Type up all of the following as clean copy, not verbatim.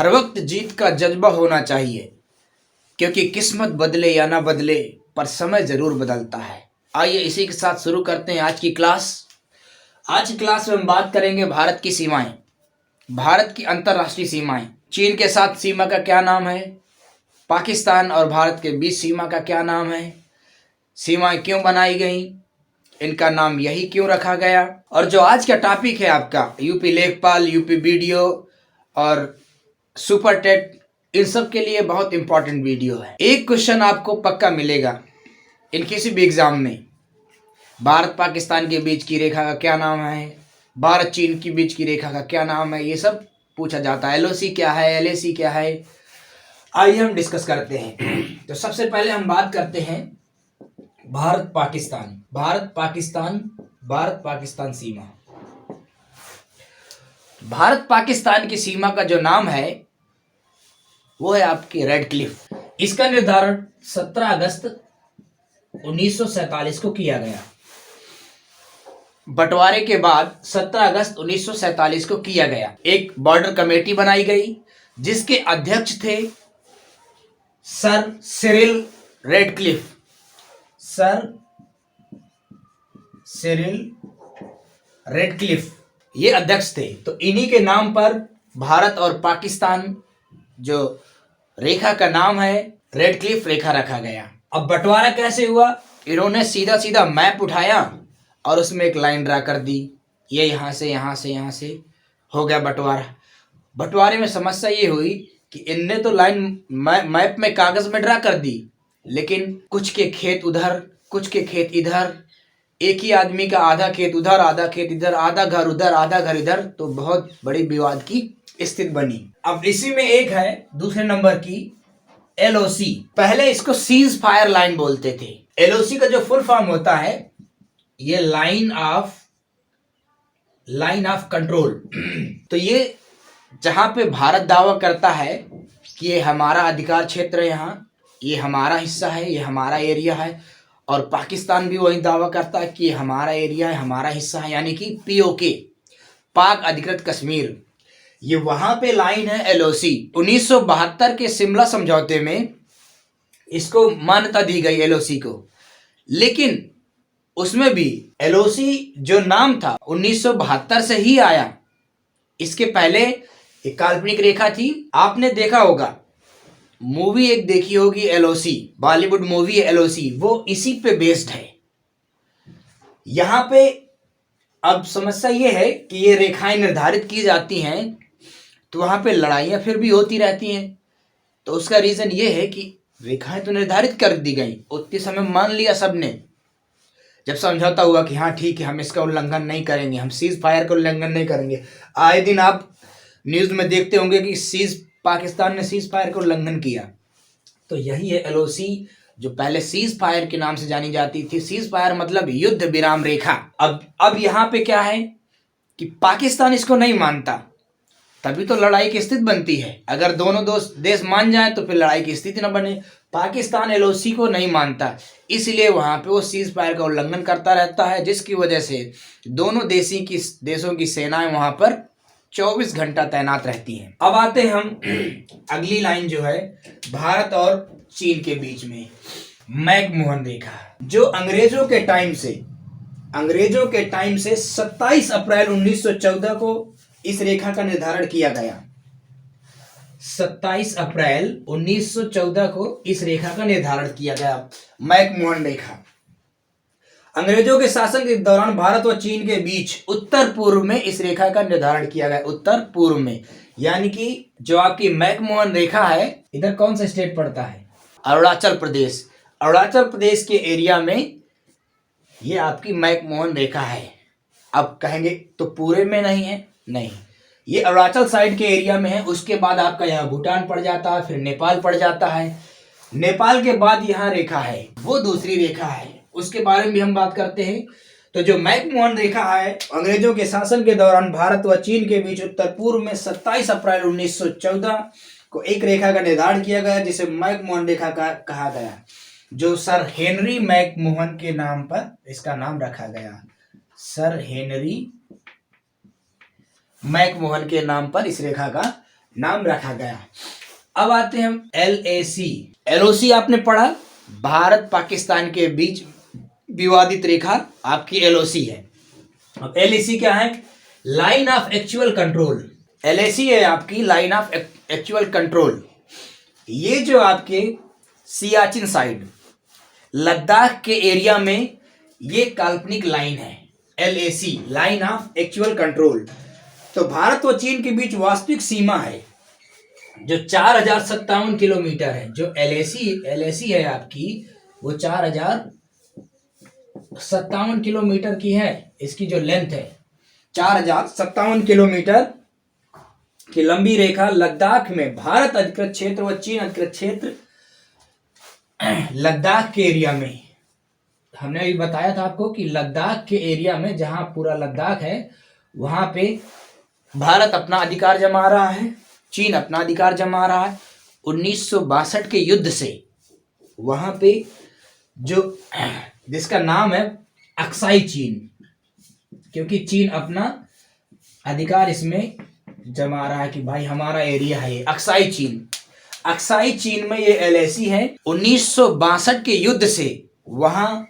हर वक्त जीत का जज्बा होना चाहिए, क्योंकि किस्मत बदले या ना बदले पर समय जरूर बदलता है। आइए इसी के साथ शुरू करते हैं आज की क्लास। आज की क्लास में हम बात करेंगे भारत की सीमाएं, भारत की अंतर्राष्ट्रीय सीमाएं। चीन के साथ सीमा का क्या नाम है, पाकिस्तान और भारत के बीच सीमा का क्या नाम है, सीमाएं क्यों बनाई गई, इनका नाम यही क्यों रखा गया। और जो आज का टॉपिक है आपका यूपी लेखपाल, यूपी बीडीओ और सुपर टेट, इन सब के लिए बहुत इंपॉर्टेंट वीडियो है। एक क्वेश्चन आपको पक्का मिलेगा इन किसी भी एग्जाम में, भारत पाकिस्तान के बीच की रेखा का क्या नाम है, भारत चीन के बीच की रेखा का क्या नाम है, ये सब पूछा जाता है। एलओसी क्या है, एलएसी क्या है, आइए हम डिस्कस करते हैं। तो सबसे पहले हम बात करते हैं भारत पाकिस्तान, भारत पाकिस्तान सीमा। भारत पाकिस्तान की सीमा का जो नाम है वो है आपकी रेड क्लिफ। इसका निर्धारण 17 अगस्त 1947 को किया गया। बंटवारे के बाद 17 अगस्त 1947 को किया गया। एक बॉर्डर कमेटी बनाई गई जिसके अध्यक्ष थे sir Cyril Radcliffe. Sir Cyril Radcliffe ये अध्यक्ष थे। तो इन्हीं के नाम पर भारत और पाकिस्तान जो रेखा का नाम है रेडक्लिफ रेखा रखा गया। अब बंटवारा कैसे हुआ, इन्होंने सीधा सीधा मैप उठाया और उसमें एक लाइन ड्रा कर दी। ये यहाँ से यहाँ से यहाँ से हो गया बंटवारा। बंटवारे में समस्या ये हुई कि इनने तो लाइन मैप में कागज में ड्रा कर दी, लेकिन कुछ के खेत उधर, कुछ के खेत इधर, एक ही आदमी का आधा खेत उधर, आधा खेत इधर, आधा घर उधर, आधा घर इधर, तो बहुत बड़ी विवाद की स्थिति बनी। अब इसी में एक है दूसरे नंबर की एलओसी। पहले इसको सीज फायर लाइन बोलते थे। एलओसी का जो फुल फॉर्म होता है ये लाइन ऑफ कंट्रोल। तो ये जहां पे भारत दावा करता है कि ये हमारा अधिकार क्षेत्र है, यहाँ ये हमारा हिस्सा है, ये हमारा एरिया है, और पाकिस्तान भी वही दावा करता है कि ये हमारा एरिया है, हमारा हिस्सा है, यानी कि पीओके, पाक अधिकृत कश्मीर, ये वहां पे लाइन है एलओसी। 1972 के शिमला समझौते में इसको मान्यता दी गई एलओसी को, लेकिन उसमें भी एलओसी जो नाम था 1972 से ही आया। इसके पहले एक काल्पनिक रेखा थी, आपने देखा होगा, मूवी एक देखी होगी एलओसी, बॉलीवुड मूवी है एलओसी, वो इसी पे बेस्ड है। यहां पे अब समस्या ये है कि ये रेखाएं निर्धारित की जाती हैं तो वहां पे लड़ाइयां फिर भी होती रहती हैं। तो उसका रीजन ये है कि रेखाएं तो निर्धारित कर दी गई, उतने समय मान लिया सबने, जब समझौता हुआ कि हाँ ठीक है हम इसका उल्लंघन नहीं करेंगे, हम सीज फायर का उल्लंघन नहीं करेंगे। आए दिन आप न्यूज में देखते होंगे कि पाकिस्तान ने सीज फायर का उल्लंघन किया। तो यही है एलओसी, जो पहले सीज फायर के नाम से जानी जाती थी। सीज फायर मतलब युद्ध विराम रेखा। अब यहाँ पे क्या है कि पाकिस्तान इसको नहीं मानता, तभी तो लड़ाई की स्थिति बनती है। अगर दोनों देश मान जाए तो फिर लड़ाई की स्थिति न बने। पाकिस्तान एलओसी को नहीं मानता, इसलिए वहां पे वो सीज फायर का उल्लंघन करता रहता है, जिसकी वजह से दोनों देशों की सेनाएं वहां पर 24 घंटा तैनात रहती हैं। अब आते हैं हम अगली लाइन जो है भारत और चीन के बीच में, मैकमोहन रेखा, जो अंग्रेजों के टाइम से 27 अप्रैल 1914 को इस रेखा का निर्धारण किया गया। 27 अप्रैल 1914 को इस रेखा का निर्धारण किया गया, मैकमोहन रेखा। अंग्रेजों के शासन के दौरान भारत और चीन के बीच उत्तर पूर्व में इस रेखा का निर्धारण किया गया। उत्तर पूर्व में यानी कि जो आपकी मैकमोहन रेखा है, इधर कौन सा स्टेट पड़ता है, अरुणाचल प्रदेश। अरुणाचल प्रदेश के एरिया में ये आपकी मैकमोहन रेखा है। अब कहेंगे तो पूरे में नहीं है, नहीं, ये अरुणाचल साइड के एरिया में है। उसके बाद आपका यहाँ भूटान पड़ जाता है, फिर नेपाल पड़ जाता है। नेपाल के बाद यहाँ रेखा है, वो दूसरी रेखा है, उसके बारे में भी हम बात करते हैं। तो जो मैकमोहन रेखा है, अंग्रेजों के शासन के दौरान भारत व चीन के बीच उत्तर पूर्व में 27 अप्रैल 1914 को एक रेखा का निर्धारण किया गया, जिसे मैकमोहन रेखा का कहा गया, जो सर हेनरी मैकमोहन के नाम पर इसका नाम रखा गया। सर हेनरी मैकमोहन के नाम पर इस रेखा का नाम रखा गया। अब आते हैं हम LAC। LOC आपने पढ़ा, भारत पाकिस्तान के बीच विवादित रेखा आपकी LOC है। अब LAC क्या है? Line of actual control. LAC है आपकी लाइन ऑफ एक्चुअल कंट्रोल। ये जो आपके सियाचिन साइड, लद्दाख के एरिया में ये काल्पनिक लाइन है LAC, line of actual control. तो भारत व चीन के बीच वास्तविक सीमा है जो 4057 किलोमीटर है। जो LAC है आपकी, वो 4057 किलोमीटर की है। इसकी जो लेंथ है 4057 किलोमीटर की लंबी रेखा लद्दाख में भारत अधिकृत क्षेत्र व चीन अधिकृत क्षेत्र लद्दाख के एरिया में, हमने अभी बताया था आपको कि लद्दाख के एरिया में, जहां पूरा लद्दाख है, वहां पे भारत अपना अधिकार जमा रहा है, चीन अपना अधिकार जमा रहा है। 1962 के युद्ध से वहां पे जो, जिसका नाम है अक्साई चीन, क्योंकि चीन अपना अधिकार इसमें जमा रहा है कि भाई हमारा एरिया है ये। अक्साई चीन में ये LAC है। 1962 के युद्ध से वहां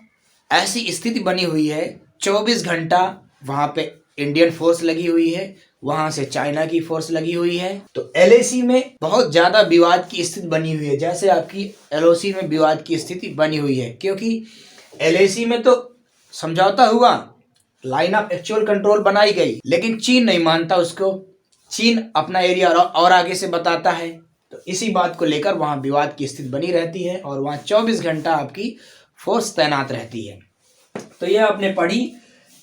ऐसी स्थिति बनी हुई है, 24 घंटा वहां पे इंडियन फोर्स लगी हुई है, वहां से चाइना की फोर्स लगी हुई है। तो LAC में बहुत ज्यादा विवाद की स्थिति बनी हुई है, जैसे आपकी LOC में विवाद की स्थिति बनी हुई है। क्योंकि LAC में तो समझौता हुआ, लाइन ऑफ एक्चुअल कंट्रोल बनाई गई, लेकिन चीन नहीं मानता उसको। चीन अपना एरिया और आगे से बताता है। तो इसी बात को लेकर वहां विवाद की स्थिति बनी रहती है और वहां 24 घंटा आपकी फोर्स तैनात रहती है। तो यह आपने पढ़ी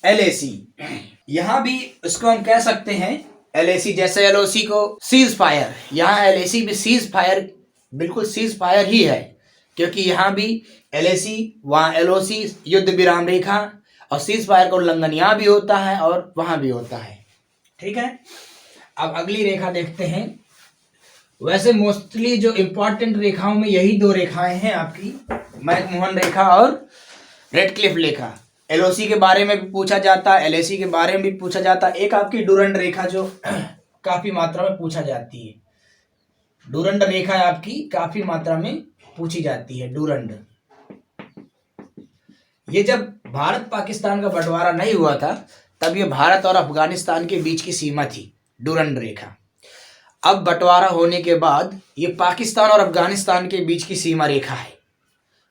LAC। यहां भी इसको हम कह सकते हैं LAC, जैसे LOC को सीज फायर, यहाँ LAC भी सीज फायर, बिल्कुल सीज फायर ही है। क्योंकि यहाँ भी LAC, वहाँ LOC युद्ध विराम रेखा, और सीज फायर का उल्लंघन यहाँ भी होता है और वहां भी होता है। ठीक है, अब अगली रेखा देखते हैं। वैसे मोस्टली जो इंपॉर्टेंट रेखाओं में यही दो रेखाएं हैं आपकी, मैकमोहन रेखा और रेडक्लिफ रेखा। LOC के बारे में भी पूछा जाता है, LAC के बारे में भी पूछा जाता है। एक आपकी डूरंड रेखा जो काफी मात्रा में पूछा जाती है, डूरंड रेखा आपकी काफी मात्रा में पूछी जाती है, डूरंड। ये जब भारत पाकिस्तान का बंटवारा नहीं हुआ था, तब ये भारत और अफगानिस्तान के बीच की सीमा थी, डूरंड रेखा। अब बंटवारा होने के बाद ये पाकिस्तान और अफगानिस्तान के बीच की सीमा रेखा है।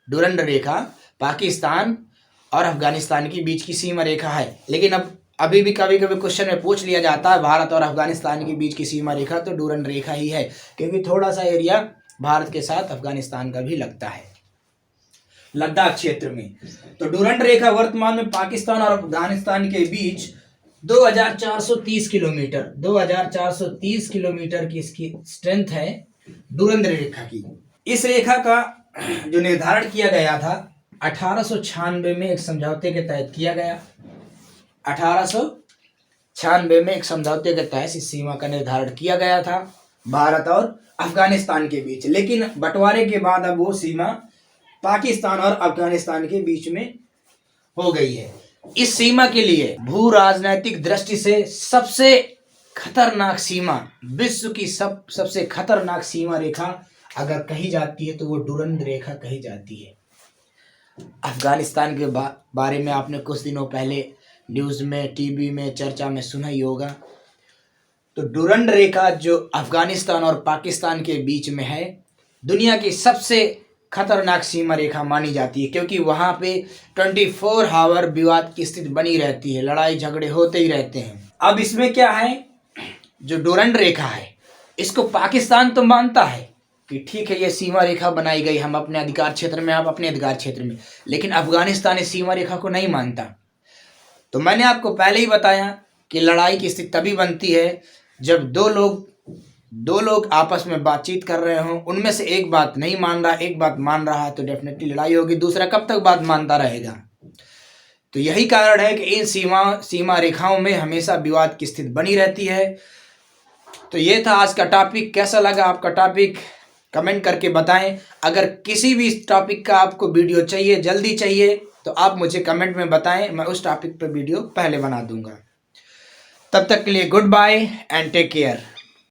डूरंड रेखा पाकिस्तान और अफगानिस्तान के बीच की सीमा रेखा है। लेकिन अब अभी भी कभी कभी क्वेश्चन में पूछ लिया जाता है भारत और अफगानिस्तान के बीच की सीमा रेखा, तो डूरंड रेखा ही है, क्योंकि थोड़ा सा एरिया भारत के साथ अफगानिस्तान का भी लगता है लद्दाख क्षेत्र में। तो डूरंड रेखा वर्तमान में पाकिस्तान और अफगानिस्तान के बीच 2430 किलोमीटर, 2430 किलोमीटर की इसकी स्ट्रेंथ है डूरंड रेखा की। इस रेखा का जो निर्धारण किया गया था 1896 में एक समझौते के तहत किया गया। 1896 में एक समझौते के तहत इस सीमा का निर्धारण किया गया था भारत और अफगानिस्तान के बीच। लेकिन बंटवारे के बाद अब वो सीमा पाकिस्तान और अफगानिस्तान के बीच में हो गई है। इस सीमा के लिए भू राजनैतिक दृष्टि से सबसे खतरनाक सीमा, विश्व की सबसे खतरनाक सीमा रेखा अगर कही जाती है तो वो डूरंड रेखा कही जाती है। अफगानिस्तान के बारे में आपने कुछ दिनों पहले न्यूज़ में, टीवी में चर्चा में सुना ही होगा। तो डूरंड रेखा जो अफगानिस्तान और पाकिस्तान के बीच में है, दुनिया की सबसे खतरनाक सीमा रेखा मानी जाती है, क्योंकि वहाँ पे 24 आवर विवाद की स्थिति बनी रहती है, लड़ाई झगड़े होते ही रहते हैं। अब इसमें क्या है, जो डूरंड रेखा है इसको पाकिस्तान तो मानता है कि ठीक है ये सीमा रेखा बनाई गई, हम अपने अधिकार क्षेत्र में, आप अपने अधिकार क्षेत्र में, लेकिन अफगानिस्तान इस सीमा रेखा को नहीं मानता। तो मैंने आपको पहले ही बताया कि लड़ाई की स्थिति तभी बनती है जब दो लोग आपस में बातचीत कर रहे हों, उनमें से एक बात नहीं मान रहा, एक बात मान रहा है, तो डेफिनेटली लड़ाई होगी। दूसरा कब तक बात मानता रहेगा? तो यही कारण है कि इन सीमा रेखाओं में हमेशा विवाद की स्थिति बनी रहती है। तो ये था आज का टॉपिक। कैसा लगा आपका टॉपिक कमेंट करके बताएं। अगर किसी भी टॉपिक का आपको वीडियो चाहिए, जल्दी चाहिए, तो आप मुझे कमेंट में बताएं, मैं उस टॉपिक पर वीडियो पहले बना दूंगा। तब तक के लिए goodbye and take care.